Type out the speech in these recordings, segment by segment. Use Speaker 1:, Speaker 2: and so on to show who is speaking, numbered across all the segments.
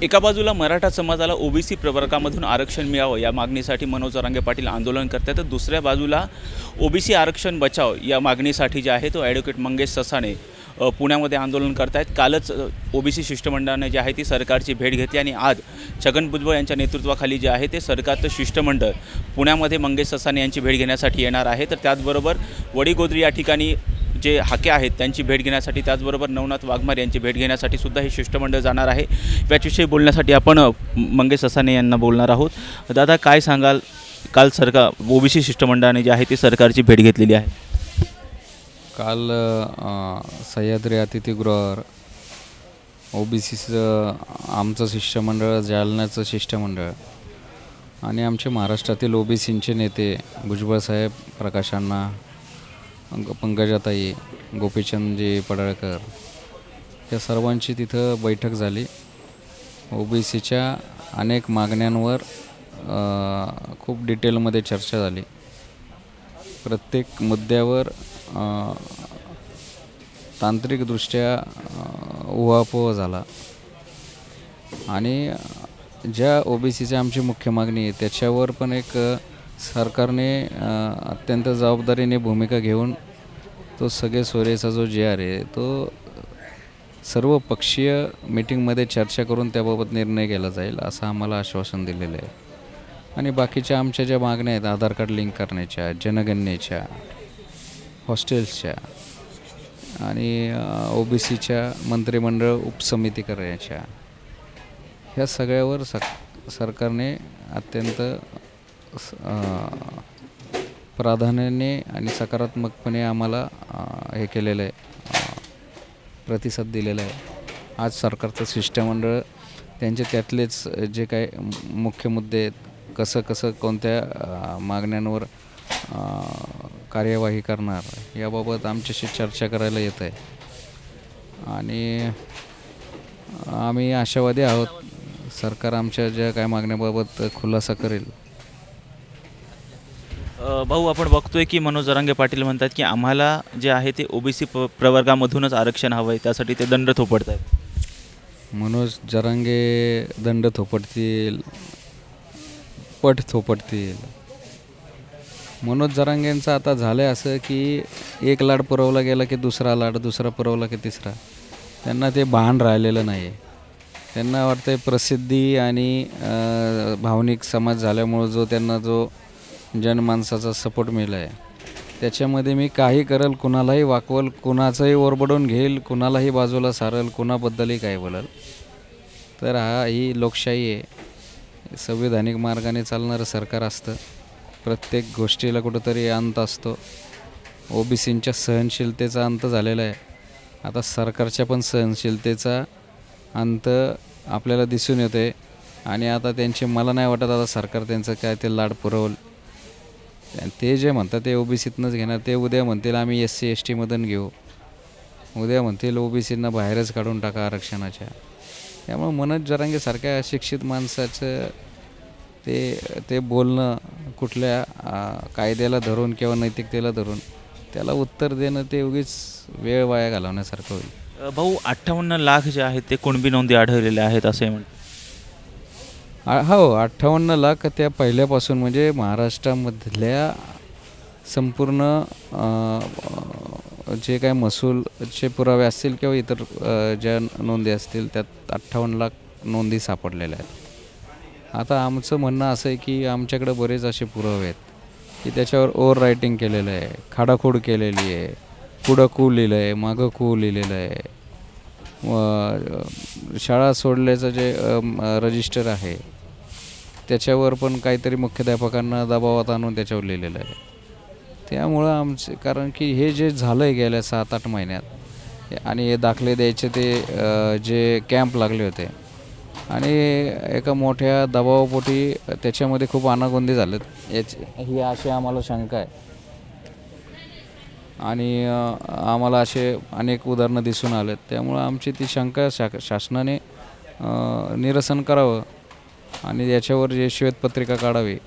Speaker 1: एका बाजूला मराठा समाजाला ओबीसी प्रवर्गामधून आरक्षण मिळावं या मागणीसाठी मनोज जरांगे पाटील आंदोलन करतात, तर दुसऱ्या बाजूला ओबीसी आरक्षण बचाव या मागणीसाठी जे आहे तो ॲडव्होकेट मंगेश ससाणे पुण्यामध्ये आंदोलन करतायत। कालच ओबीसी शिष्टमंडळाने जे आहे ती सरकारची भेट घेतली आणि आज छगन भुजबळ यांच्या नेतृत्वाखाली जे आहे ते सरकारचं शिष्टमंडळ पुण्यामध्ये मंगेश ससाणे यांची भेट घेण्यासाठी येणार आहे। तर त्याचबरोबर वडीगोद्री या ठिकाणी जे हाके आहेत त्यांची भेट घेण्यासाठी, त्याचबरोबर नवनाथ वाघमारे यांची भेट घेण्यासाठी सुद्धा हे शिष्टमंडळ जाणार आहे। याच्याविषयी बोलण्यासाठी आपण मंगेश ससाणे यांना बोलणार आहोत। दादा, काय सांगाल, काल सरकार ओबीसी शिष्टमंडळाने जे आहे ती सरकारची भेट घेतलेली आहे?
Speaker 2: काल सह्याद्री अतिथीगृहावर ओबीसीचं आमचं शिष्टमंडळ, जालन्याचं शिष्टमंडळ आणि आमचे महाराष्ट्रातील ओबीसींचे नेते भुजबळसाहेब, प्रकाश अण्णा, पंकजाताई, गोपीचंदजी पडळकर या सर्वांची तिथं बैठक झाली। ओबीसीच्या अनेक मागण्यांवर खूप डिटेलमध्ये चर्चा झाली। प्रत्येक मुद्द्यावर तांत्रिकदृष्ट्या उहापोह झाला आणि ज्या ओबीसीची आमची मुख्य मागणी आहे त्याच्यावर पण एक सरकारने अत्यंत जबाबदारीने भूमिका घेऊन तो सगळे सोयरेचा जो GR आहे तो सर्व पक्षीय मीटिंगमध्ये चर्चा करून त्याबाबत निर्णय केला जाईल असं आम्हाला आश्वासन दिलेलं आहे। आणि बाकीच्या आमच्या ज्या मागण्या आहेत, आधार कार्ड लिंक करण्याच्या, जनगणनेच्या, हॉस्टेल्सच्या आणि ओबीसीच्या मंत्रिमंडळ उपसमिती करण्याच्या, ह्या सगळ्यावर सरकारने अत्यंत प्राधान्याने आणि सकारात्मकपणे आम्हाला हे केलेलं आहे, प्रतिसाद दिलेला आहे। आज सरकारचं शिष्टमंडळ त्यांचे त्यातलेच जे काय मुख्य मुद्दे आहेत, कसं कोणत्या मागण्यांवर कार्यवाही करणार याबाबत आमच्याशी चर्चा करायला येत आहे आणि आम्ही आशावादी आहोत सरकार आमच्या ज्या काय मागण्याबाबत खुलासा करेल।
Speaker 1: भाऊ, आपण बघतोय की मनोज जरांगे पाटील म्हणतात की आम्हाला जे आहे ते ओबीसी प्रवर्गामधूनच आरक्षण हवं आहे, त्यासाठी ते दंड थोपडत आहेत।
Speaker 2: मनोज जरांगे दंड थोपटतील, पट थोपटतील। मनोज जरांगेंचं आता झालं आहे असं की एक लाड पुरवला गेला की दुसरा लाड, दुसरा पुरवला की तिसरा, त्यांना ते भान राहिलेलं नाही आहे। त्यांना वाटतं प्रसिद्धी आणि भावनिक समाज झाल्यामुळं त्यांना जो जनमानसाचा सपोर्ट मिळाला आहे त्याच्यामध्ये मी काही करेल, कुणालाही वाकवल, कुणाचंही ओरबडून घेईल, कुणालाही बाजूला सारेल, कुणाबद्दलही काय बोलाल। तर ही लोकशाही आहे, संविधानिक मार्गाने चालणारं सरकार असतं। प्रत्येक गोष्टीला कुठंतरी अंत असतो। ओबीसींच्या सहनशीलतेचा अंत झालेला आहे, आता सरकारच्या पण सहनशीलतेचा अंत आपल्याला दिसून येते आणि आता त्यांचे, मला नाही वाटत आता सरकार त्यांचं काय ते लाड पुरवल। ते जे म्हणतात ते ओबीसीतनंच घेणार, ते उद्या म्हणतील आम्ही SC ST मधून घेऊ, उद्या म्हणतील ओबीसींना बाहेरच काढून टाका आरक्षणाच्या। त्यामुळे मनोज जरांगेसारख्या अशिक्षित माणसाचं ते बोलणं कुठल्या कायद्याला धरून किंवा नैतिकतेला धरून त्याला उत्तर देणं ते उगीच वेळ वाया घालवण्यासारखं होईल।
Speaker 1: भाऊ, 58 लाख जे आहेत ते कुणबी नोंदी आढळलेल्या आहेत असे म्हणतात।
Speaker 2: हो, 58 लाख त्या पहिल्यापासून, म्हणजे महाराष्ट्रामधल्या संपूर्ण जे काय महसूलचे पुरावे असतील किंवा इतर ज्या नोंदी असतील त्यात 58 लाख नोंदी सापडलेल्या आहेत। आता आमचं म्हणणं असं आहे की आमच्याकडे बरेच असे पुरावे आहेत की त्याच्यावर ओव्हर रायटिंग केलेलं आहे, खाडाखोड केलेली आहे, पुढं कू लिहिलं आहे, मागं कू लिहिलेलं आहे, शाळा सोडल्याचं जे रजिस्टर आहे त्याच्यावर पण काहीतरी मुख्याध्यापकांना दबावात आणून त्याच्यावर लिहिलेलं आहे। त्यामुळं आमचे, कारण की हे जे झालं आहे गेल्या 7-8 महिन्यात आणि हे दाखले द्यायचे ते जे कॅम्प लागले होते आणि एका मोठ्या दबावापोटी त्याच्यामध्ये खूप अनागोंदी झालेत ही अशी आम्हाला शंका आहे आणि आम्हाला असे अनेक उदाहरणं दिसून आलेत। त्यामुळं आमची ती शंका शासनाने निरसन करावं आणि याच्यावर जे श्वेतपत्रिका काढावी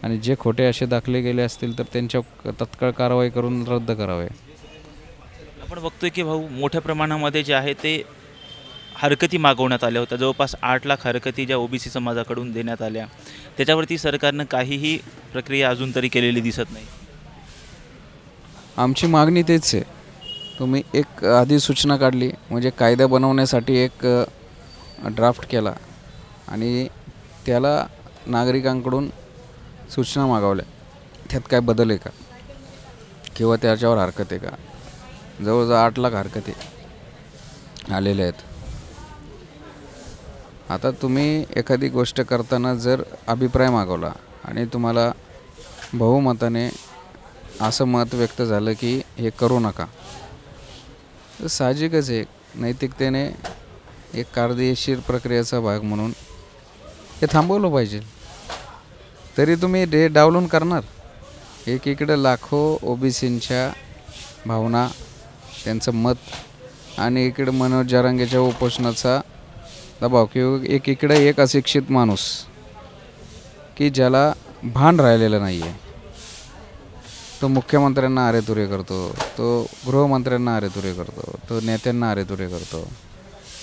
Speaker 2: आणि जे खोटे असे दाखले गेले असतील तर त्यांच्या तत्काळ कारवाई करून रद्द करावे।
Speaker 1: आपण बघतोय की भाऊ, मोठ्या प्रमाणामध्ये जे आहे ते हरकती मागवण्यात आल्या होत्या. जवळपास 8 लाख हरकती ज्या ओबीसी समाजाकडून देण्यात आल्या, त्याच्यावरती सरकारनं काहीही प्रक्रिया अजून तरी केलेली दिसत नाही.
Speaker 2: आमची मागणी तेच आहे. तुम्ही एक अधिसूचना काढली, म्हणजे कायदा बनवण्यासाठी एक ड्राफ्ट केला आणि त्याला नागरिकांकडून सूचना मागवल्या, त्यात काय बदल आहे का किंवा त्याच्यावर हरकत आहे का. जवळजवळ 8 लाख हरकती आलेल्या आहेत. आता तुम्ही एखादी गोष्ट करताना जर अभिप्राय मागवला आणि तुम्हाला बहुमताने असं मत व्यक्त झालं की हे करू नका, तर साहजिकच आहे नैतिकतेने एक कायदेशीर प्रक्रियेचा भाग म्हणून हे थांबवलं पाहिजे. तरी तुम्ही हे डावलून करणार. एकीकडे लाखो ओबीसींच्या भावना, त्यांचं मत, आणि इकडे मनोज जरांगेच्या उपोषणाचा दबाव, किंवा एकीकडे एक अशिक्षित माणूस की ज्याला भान राहिलेलं नाही आहे, तो मुख्यमंत्र्यांना अरेतुरे करतो, तो गृहमंत्र्यांना अरेतुरे करतो, तो नेत्यांना अरेतुरे करतो,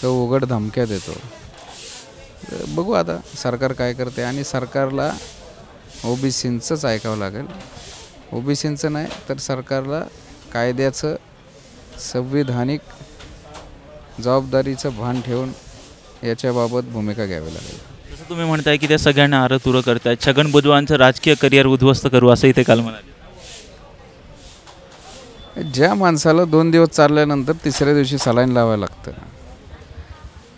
Speaker 2: तो उघड धमक्या देतो. बघू आता सरकार काय करते. आणि सरकारला ओबीसींचंच ऐकावं लागेल. ओबीसींचं नाही तर सरकारला कायद्याचं संविधानिक जबाबदारीचं भान ठेवून याच्याबाबत भूमिका घ्यावी लागेल.
Speaker 1: जसं तुम्ही म्हणताय की त्या सगळ्यांना अरतुरं करतायत, छगन भुजबळांचं राजकीय करिअर उद्ध्वस्त करू असंही ते काल म्हणाले.
Speaker 2: ज्या माणसाला 2 दिवस चालल्यानंतर तिसऱ्या दिवशी सलाईन लावायला लागतं,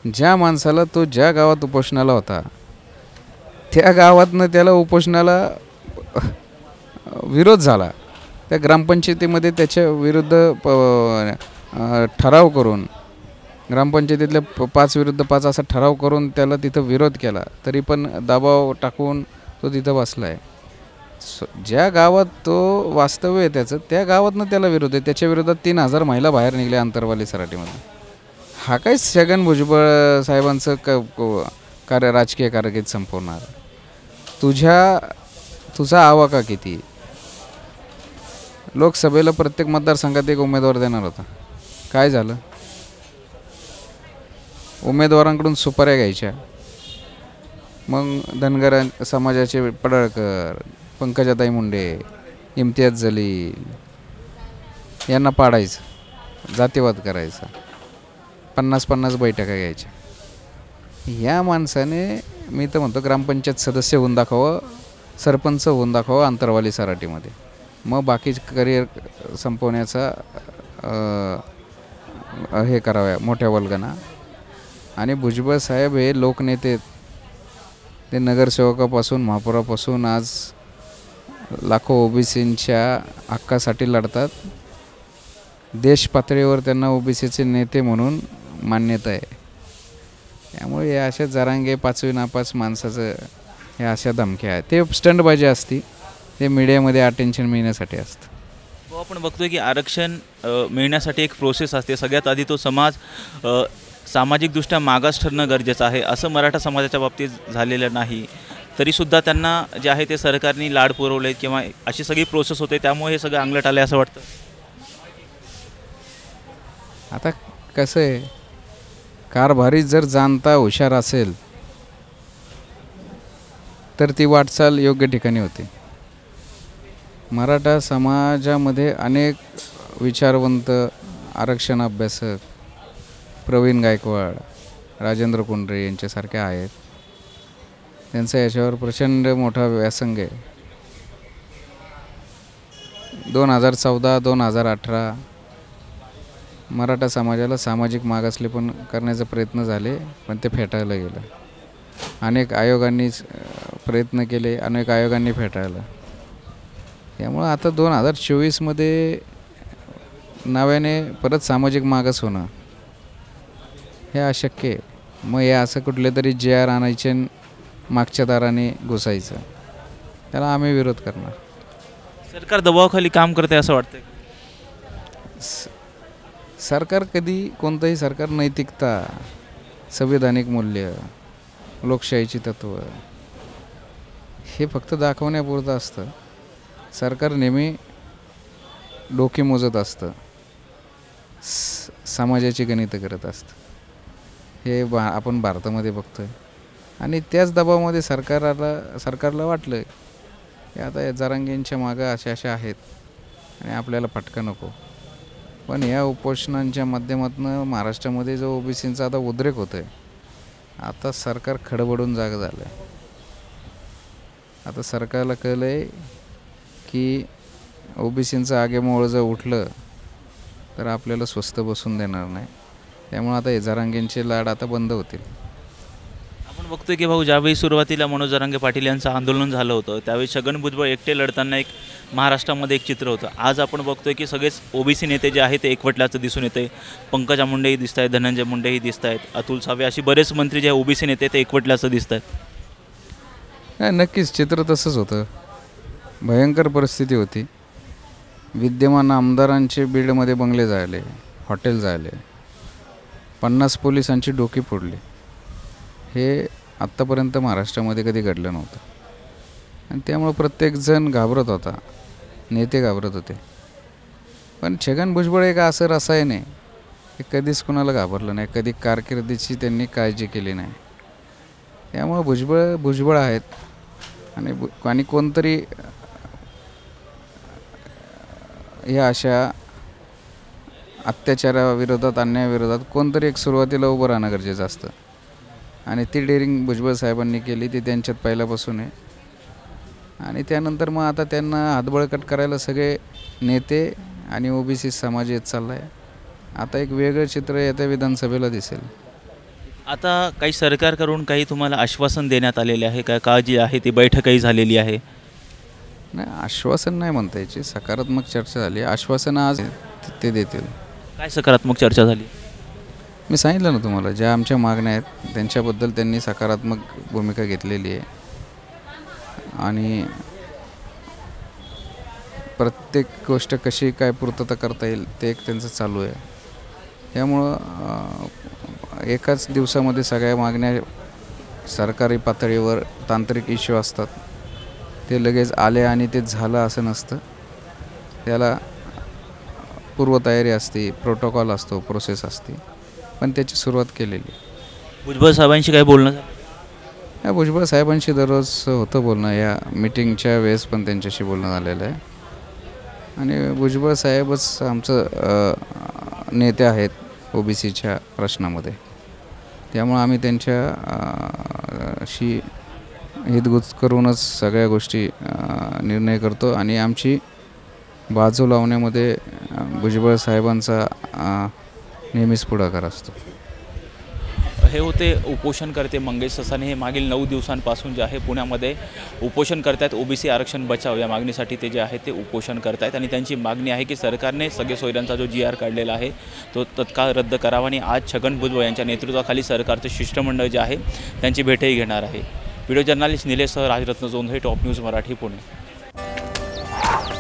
Speaker 2: ज्या माणसाला तो ज्या गावात उपोषणाला होता त्या गावातनं त्याला उपोषणाला विरोध झाला, त्या ग्रामपंचायतीमध्ये त्याच्या विरुद्ध ठराव करून, ग्रामपंचायतीतल्या 5 विरुद्ध 5 असा ठराव करून त्याला तिथं विरोध केला, तरी पण दबाव टाकून तो तिथं बसला आहे. ज्या गावात तो वास्तव्य आहे त्याचं, त्या गावातनं त्याला विरोध आहे. त्याच्या विरोधात 3000 महिला बाहेर निघल्या अंतरवाली सराटीमध्ये. हा काय छगन भुजबळ साहेबांचं राजकीय कारकीर्द संपवणार. तुझा आवाका किती. लोकसभेला प्रत्येक मतदारसंघात एक उमेदवार देणार होता, काय झालं. उमेदवारांकडून सुपाऱ्या घ्यायच्या, मग धनगर समाजाचे पडळकर, पंकजाताई मुंडे, इम्तियाज जलील यांना पाडायचं, जातीवाद करायचा, 50-50 बैठका घ्यायच्या. या माणसाने, मी तर म्हणतो, ग्रामपंचायत सदस्य होऊन दाखवावं, सरपंच होऊन दाखवावं अंतरवाली सराटीमध्ये, मग बाकी करिअर संपवण्याचा हे कराव्या मोठ्या वल्गना. आणि भुजबळ साहेब हे लोकनेते, ते नगरसेवकापासून महापौरापासून आज लाखो ओबीसींच्या हक्कासाठी लढतात. देश पातळीवर त्यांना ओबीसीचे नेते म्हणून मान्यता आहे. त्यामुळे या अशा जरांगे 5वी नापास माणसाचं हे अशा धमक्या आहेत. ते स्टंटबाजी असती, ते मीडियामध्ये अटेन्शन मिळण्यासाठी असतं.
Speaker 1: आपण बघतोय की आरक्षण मिळण्यासाठी एक प्रोसेस असते. सगळ्यात आधी तो समाज सामाजिकदृष्ट्या मागास ठरणं गरजेचं आहे. असं मराठा समाजाच्या बाबतीत झालेलं नाही. तरीसुद्धा त्यांना जे आहे ते सरकारने लाड पुरवले किंवा अशी सगळी प्रोसेस होते, त्यामुळे हे सगळं अंगलट आलं असं वाटतं.
Speaker 2: आता कसं आहे, कारभारी जर जाणता हुशार असेल तर ती वाटचाल योग्य ठिकाणी होते. मराठा समाजामध्ये अनेक विचारवंत, आरक्षण अभ्यासक, प्रवीण गायकवाड, राजेंद्र कुंडरे यांच्यासारखे आहेत. त्यांचा याच्यावर प्रचंड मोठा व्यासंग आहे. 2014-2018 मराठा समाजाला सामाजिक मागासले पण करण्याचा प्रयत्न झाले, पण ते फेटाळलं गेलं. अनेक आयोगांनी प्रयत्न केले, अनेक आयोगांनी फेटाळलं. त्यामुळं आता 2024मध्ये नव्याने परत सामाजिक मागास होणं हे अशक्य आहे. मग हे असं कुठले तरी JR आणायचे, मागच्या दाराने घुसायचं, त्याला आम्ही विरोध करणार.
Speaker 1: सरकार दबावाखाली काम करते असं वाटतं.
Speaker 2: सरकार कधी, कोणतंही सरकार नैतिकता, संविधानिक मूल्य, लोकशाहीची तत्त्व हे फक्त दाखवण्यापुरतं असतं. सरकार नेहमी डोकी मोजत असतं, समाजाची गणितं करत असतं. हे आपण भारतामध्ये बघतो आहे. आणि त्याच दबावामध्ये सरकारला वाटलं की आता या जरांगेंच्या मागं अशा आहेत आणि आपल्याला फटका नको. पण या उपोषणांच्या माध्यमातून महाराष्ट्रामध्ये जो ओबीसींचा आता उद्रेक होतो आहे, आता सरकार खडबडून जागा झालं आहे. आता सरकारला कळलं आहे की ओबीसींचं आगेमोळ जर उठलं तर आपल्याला स्वस्त बसून देणार नाही. त्यामुळे आता हे जरांगेंचे लाड आता बंद होतील.
Speaker 1: आपण बघतोय की भाऊ, ज्यावेळी सुरुवातीला मनोज जरांगे पाटील यांचं आंदोलन झालं होतं त्यावेळी छगन भुजबळ एकटे लढताना एक महाराष्ट्रामध्ये एक चित्र होतं. आज आपण बघतोय की सगळेच ओबीसी नेते जे आहेत ते एकवटल्याचं दिसून येते. पंकजा मुंडेही दिसत आहेत, धनंजय मुंडेही दिसत आहेत, अतुल सावे अशी बरेच मंत्री जे ओबीसी नेते ते एकवटल्याचं दिसत आहेत.
Speaker 2: नाही, नक्कीच चित्र तसंच होतं. भयंकर परिस्थिती होती. विद्यमान आमदारांचे बीडमध्ये बंगले जाळले, हॉटेल जाळले, 50 पोलिसांची डोकी फोडली. हे आत्तापर्यंत महाराष्ट्रामध्ये कधी घडलं नव्हतं. आणि त्यामुळं प्रत्येकजण घाबरत होता, नेते घाबरत होते. पण छगन भुजबळ एक असं रसायन आहे की कधीच कुणाला घाबरलं नाही, कधी कारकिर्दीची त्यांनी काळजी केली नाही. त्यामुळं भुजबळ आहेत. आणि कोणतरी या अशा अत्याचाराविरोधात, अन्यायाविरोधात कोणतरी एक सुरुवातीला उभं राहणं गरजेचं असतं. आणि ती डेअरिंग भुजबळ साहेबांनी केली, ती त्यांच्यात पहिल्यापासून आहे. आणि त्यानंतर मग आता त्यांना हातबळकट करायला सगळे नेते आणि ओबीसी समाज येत चालला आहे. आता एक वेगळं चित्र येत्या विधानसभेला दिसेल.
Speaker 1: आता काही सरकारकडून काही तुम्हाला आश्वासन देण्यात आलेले आहे का? काळजी आहे ती बैठकही झालेली आहे?
Speaker 2: नाही, आश्वासन नाही म्हणता यायची, सकारात्मक चर्चा झाली. आश्वासन आज ते देतील.
Speaker 1: काय सकारात्मक चर्चा झाली?
Speaker 2: मी सांगितलं ना तुम्हाला, ज्या आमच्या मागण्या आहेत त्यांच्याबद्दल त्यांनी सकारात्मक भूमिका घेतलेली आहे. आणि प्रत्येक गोष्ट कशी काय पूर्तता करता येईल ते एक त्यांचं चालू आहे. त्यामुळं एकाच दिवसामध्ये सगळ्या मागण्या, सरकारी पातळीवर तांत्रिक इश्यू असतात, ते लगेच आले आणि ते झालं असं नसतं. त्याला पूर्वतयारी असते, प्रोटोकॉल असतो, प्रोसेस असते. पण त्याची सुरुवात केलेली.
Speaker 1: भुजबळ साहेबांशी काय बोलणं झालं?
Speaker 2: या भुजबळ साहेबांशी दररोज होतं बोलणं. या मीटिंगच्या वेळेस पण त्यांच्याशी बोलणं झालेलं आहे. आणि भुजबळ साहेबच आमचं नेते आहेत ओबीसीच्या प्रश्नामध्ये. त्यामुळं आम्ही त्यांच्याशी हितगुज करूनच सगळ्या गोष्टी निर्णय करतो. आणि आमची बाजू लावण्यामध्ये भुजबळ साहेबांचा नेहमीच पुढाकार असतो.
Speaker 1: हे होते उपोषणकर्ते मंगेश ससाने. हे मागील 9 दिवसांपासून जे आहे पुण्यामध्ये उपोषण करतात. ओबीसी आरक्षण बचाव या मागणीसाठी ते जे आहे ते उपोषण करतायत. आणि त्यांची मागणी आहे की सरकारने सगळे सोयऱ्यांचा जो GR काढलेला आहे तो तत्काळ रद्द करावा. आणि आज छगन भुजबळ यांच्या नेतृत्वाखाली सरकारचं शिष्टमंडळ जे आहे त्यांची भेटही घेणार आहे. व्हिडिओ जर्नलिस्ट निलेशसह Rajratna Jondhale, top news Marathi, Pune.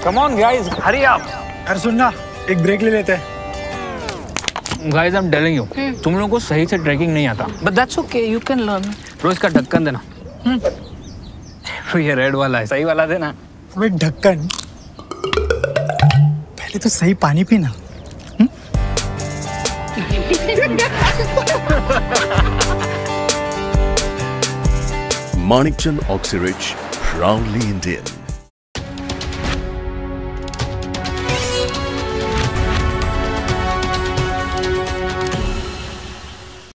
Speaker 3: Come on guys, hurry up.
Speaker 4: अरे सुन ना, एक ब्रेक ले लेते हैं.
Speaker 3: Guys I am telling you, तुम लोगों को सही से ट्रैकिंग नहीं आता.
Speaker 5: But that's okay, you can learn.
Speaker 3: रोज का ढक्कन देना. ये रेड वाला है, सही वाला देना.
Speaker 4: अबे ढक्कन, पहले तो सही पानी पीना.
Speaker 6: Manikchand Oxyrich, proudly Indian.